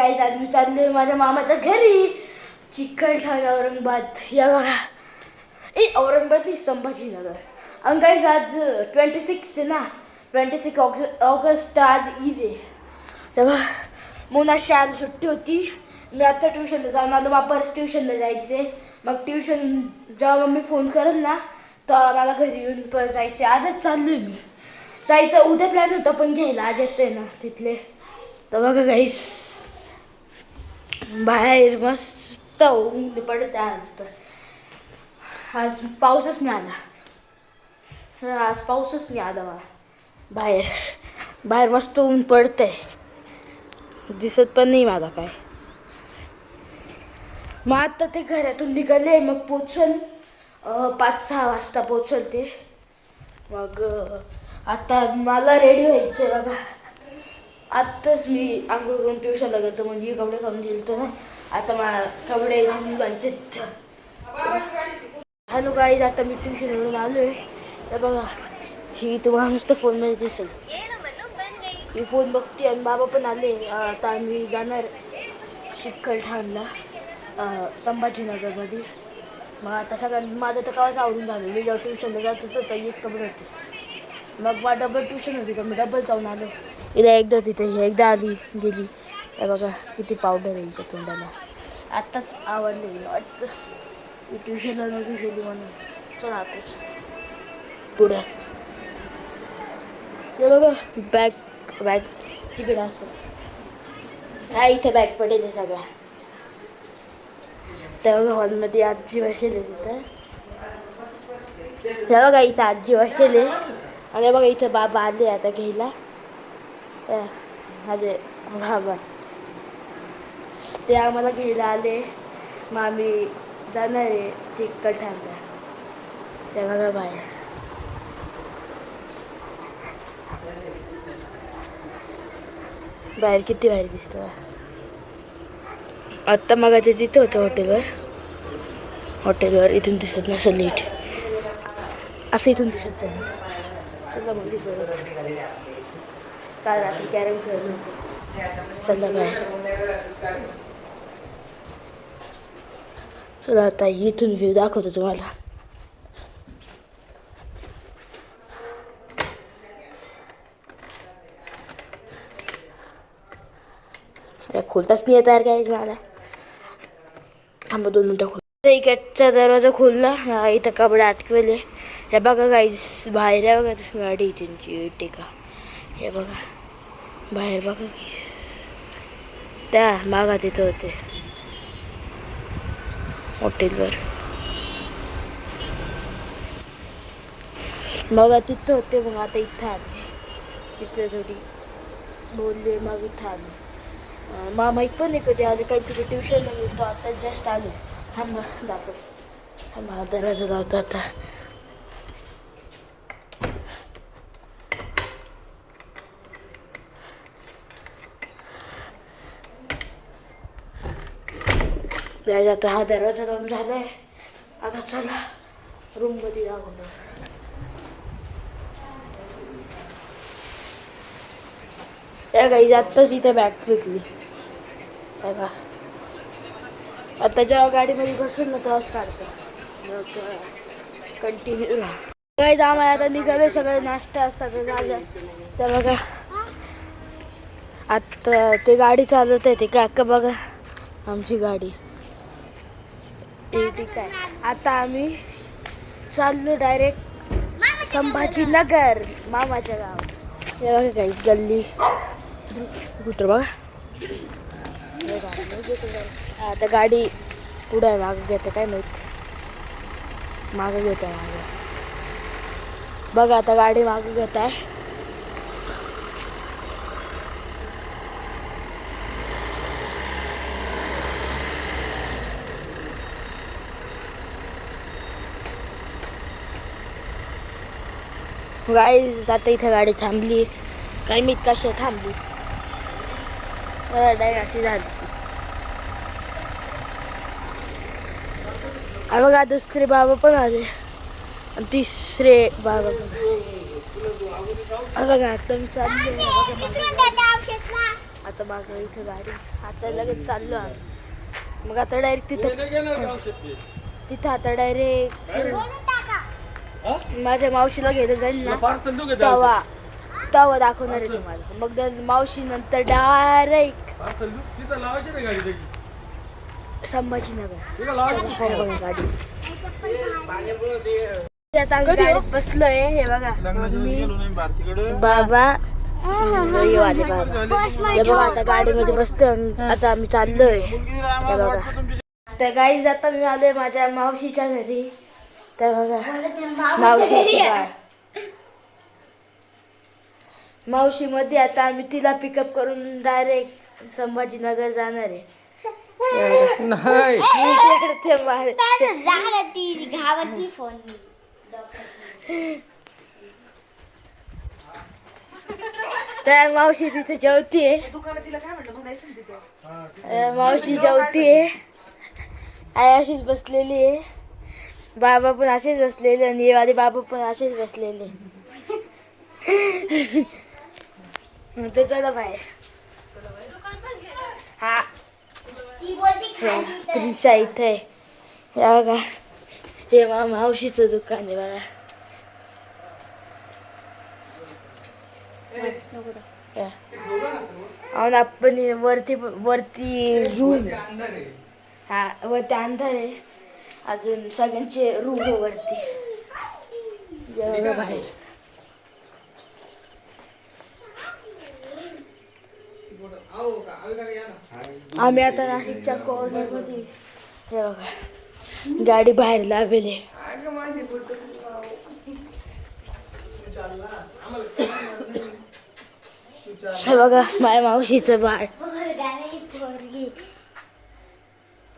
काही आज मी चाललोय माझ्या मामाच्या घरी चिकलठाण औरंगाबाद. या बघा औरंगाबाद नाही संभाजीनगर. आणि काही आज 26 आहे ना, 26 ऑगस्ट आज ईद आहे. तेव्हा म्हणून आज शाळेत सुट्टी होती. मी आता ट्युशनला जाऊन आलो. वापस ट्युशनला जायचे. मग ट्युशन जेव्हा मम्मी फोन करेल ना तर मला घरी येऊन परत जायचे. आजच चाललोय मी. जायचं उद्या प्लॅन होता पण घ्यायला आज येते ना तिथले. तर बघा गाईस बाहेर मस्त ऊन पडत आज. तर आज पाऊसच नाही आला. आज पाऊसच नाही आला मला. बाहेर मस्त ऊन पडतंय. दिसत पण नाही मला काय. मग आता ते घरातून निघाले. मग पोचल 5-6 वाजता पोचल ते. मग आता मला रेडी व्हायचं बघा. आत्ताच मी आंघोळ करून ट्युशनला गेलो. म्हणजे कपडे घालून गेलतो ना. आता मला कपडे घालून जायचे. हॅलो गाईज, आता मी ट्युशनवरून आलो आहे. तर बघा ही तुम्हाला नुसतं फोनमध्ये दिसेल. मी फोन बघते आणि बाबा पण आले. आता आम्ही जाणार चिकलठाणला संभाजीनगरमध्ये. मग आता सगळ्यांना माझं तर कावच आवडून झालं. मी जेव्हा ट्युशनला जात होतो तर हेच कपडे होते. मग मला डबल ट्युशन होती तर मी डबल जाऊन आलो. हिला एकदा तिथे एकदा आली गेली. हे बघा किती पावडर आहे हिच्या तोंडाला. आत्ताच आवडले वाटतं मी ट्युशनला नव्हती गेली म्हणून. चला आताच पुढे हे बघा बॅग तिकडे असं. हा इथे बॅग पडेल सगळ्या. तेव्हा हॉलमध्ये आजी बसेल आहे तिथं. हे बघा इथं आजी बसेल आहे. आणि बघा इथं बाबा आले आता घ्यायला. माझे बाबा ते आम्हाला घ्यायला आले. मग आम्ही जाणार आहे चिकलठाणला. ते बघा बाहेर किती बाहेर दिसतं. आत्ता मग ते तिथं होतं हॉटेलवर. इथून दिसत नसेल नीट. असं इथून दिसत नाही. चला मग तिथंच. काल रात्री कॅरम खेळलो होतो. चला बाहेर. चला आता इथून व्ह्यू दाखवतो तुम्हाला. खोलताच नाही येत यार काहीच मला. थांबा 2 मिनटं. इकडचा दरवाजा खोलला. इथं कपडे अटकवले. हे बघा गाईस बाहेर आहे बघा गाडी त्यांची टेका. हे बघा बाहेर बघा त्या मागा तिथं होते हॉटेलवर. मग तिथं होते. मग आता इथं आले. तिथं थोडी बोलले मग इथं आले. मामा एक पण नाही कधी आले. काही तुझं ट्युशनला गेलो आता जस्ट आलो. थांबा दाखव. थांबा दरवाजा लावतो आता. जातो. हा दरवाजा लावून झालाय. आता चला रूममध्ये दाखवतो. या काही आत्ताच इथे बॅग फेकली. बघा आता जेव्हा गाडीमध्ये बसून ना तेव्हाच काढतो. कंटिन्यू राहा. काही जाम आहे. आता निघालो सगळं. नाश्ता सगळं झालं. तर बघा आता ते गाडी चालवत आहे ते काका बघा. आमची गाडी ठीक आहे. आता आम्ही चाललो डायरेक्ट संभाजीनगर मामाच्या गावात. हे बघा काहीच गल्ली कुठं बघा. आता गाडी पुढे मागं घेते काय माहित. मागं घेते मागं बघा. आता गाडी मागं घेत आहे. गाईज आता इथं गाडी थांबली. काही मी कशी थांबली डायरेक्ट अशी झाली. बघा दुसरे बाबा पण आले आणि तिसरे बाबा पण. बघा आता मी चालले. आता आता मागं इथं गाडी. आता लगेच चाललो आम्ही. मग आता डायरेक्ट तिथं आता डायरेक्ट माझ्या मावशीला घ्यायला जाईल ना तवा दाखवणार आहे तुम्हाला. मग मावशी नंतर डायरेक्ट संभाजीनगर गाडी. आता आम्ही गाडीत बसलोय. हे बघा मी बाबा आले बाबा. हे बघा आता गाडीमध्ये बसतोय. आता आम्ही चाललोय. हे बघा तर गाईज आता मी आलोय माझ्या मावशीच्या घरी. तर बघा मावशी मध्ये आता आम्ही तिला पिकअप करून डायरेक्ट संभाजीनगर जाणार आहे. तर मावशी तिथे जेवतीये. मावशी जेवतीये. आई अशीच बसलेली आहे. बाबा पण असेच बसलेले आणि वाले बाबा पण असेच बसलेले. ते चला बाहेर. हा त्रिशा इथे आहे. बघा हे मावशीचं दुकान आहे बघा. आणि आपण वरती रूम. हा वरती अंधार आहे. अजून सगळ्यांचे रूम वरती. बाहेर आम्ही आता नाशिकच्या कॉर्नरमध्ये. हे बघा गाडी बाहेर लावली. हे बघा माझ्या मावशीचं बाळ.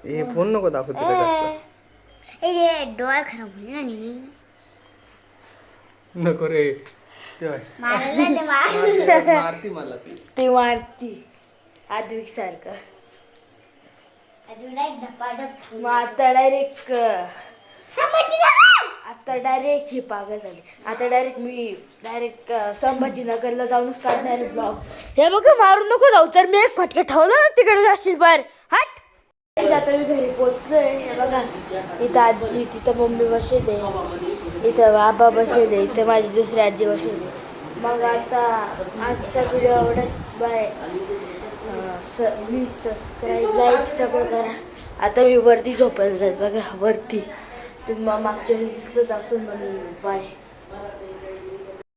हे फोन नको दाखवते डोळा खराब होईल नको रे. मारती मला ते मारती आद्विक सारखं. मग आता डायरेक्ट हे पागल झाले. आता मी डायरेक्ट संभाजीनगरला जाऊनच काढणार आहे ब्लॉग. हे बघा मारून नको जाऊ. तर मी एक फटके ठेवलं ना तिकडे जाशील बाहेर. हट. आता मी घरी पोचलोय. हे बघा इथं आजी, तिथं मम्मी बसले, इथं बाबा बसले, इथं माझी दुसरी आजी बसले. मग आता आजचा व्हिडिओ एवढंच. बाय. प्लीज सबस्क्राईब लाईक सगळं करा. आता मी वरती झोपायला जाईल. बघा वरती तुम्हाला मागच्या वेळी दिसलंच असून म्हणून. बाय.